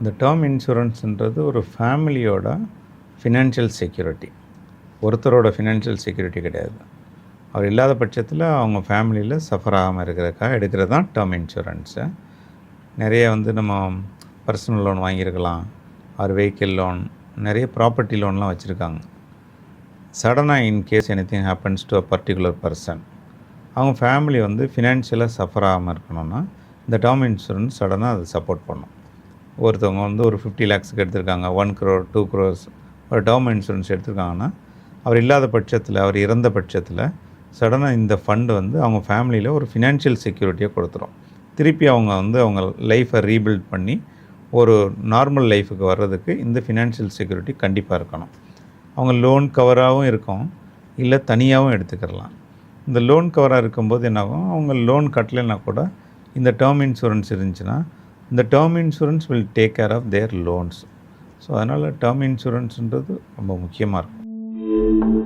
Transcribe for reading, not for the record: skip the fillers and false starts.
இந்த டேர்ம் இன்சூரன்ஸ்ன்றது ஒரு ஃபேமிலியோட ஃபினான்ஷியல் செக்யூரிட்டி. ஒருத்தரோட ஃபினான்ஷியல் செக்யூரிட்டி கிடையாது. அவர் இல்லாத பட்சத்தில் அவங்க ஃபேமிலியில் சஃபர் ஆகாமல் இருக்கிறதுக்காக எடுக்கிறது தான் டேர்ம் இன்சூரன்ஸு. நிறைய நம்ம பர்சனல் லோன் வாங்கியிருக்கலாம், ஒரு வெஹிக்கிள் லோன், நிறைய ப்ராப்பர்ட்டி லோன்லாம் வச்சுருக்காங்க. சடனாக in case anything happens to a particular person, அவங்க ஃபேமிலி ஃபினான்ஷியலாக சஃபர் ஆகாமல் இருக்கணும்னா இந்த டேர்ம் இன்சூரன்ஸ் சடனாக அதை சப்போர்ட் பண்ணும். ஒருத்தவங்க ஒரு 50 lakhs எடுத்திருக்காங்க, 1 crore 2 crores ஒரு டேர்ம் இன்சூரன்ஸ் எடுத்திருக்காங்கன்னா, அவர் இல்லாத பட்சத்தில், அவர் இறந்த பட்சத்தில் சடனாக இந்த ஃபண்டு அவங்க ஃபேமிலியில் ஒரு ஃபினான்ஷியல் செக்யூரிட்டியை கொடுத்துரும். திருப்பி அவங்க அவங்க லைஃப்பை ரீபில்ட் பண்ணி ஒரு நார்மல் லைஃபுக்கு வர்றதுக்கு இந்த ஃபினான்ஷியல் செக்யூரிட்டி கண்டிப்பாக இருக்கணும். அவங்க லோன் கவராகவும் இருக்கும், இல்லை தனியாகவும் எடுத்துக்கிறலாம். இந்த லோன் கவராக இருக்கும்போது என்னாகும், அவங்க லோன் கட்டலைன்னா கூட இந்த டேர்ம் இன்சூரன்ஸ் இருந்துச்சுன்னா இந்த term insurance will take care of their loans. So அதனால் டேர்ம் இன்சூரன்ஸுன்றது ரொம்ப முக்கியமாக இருக்கும்.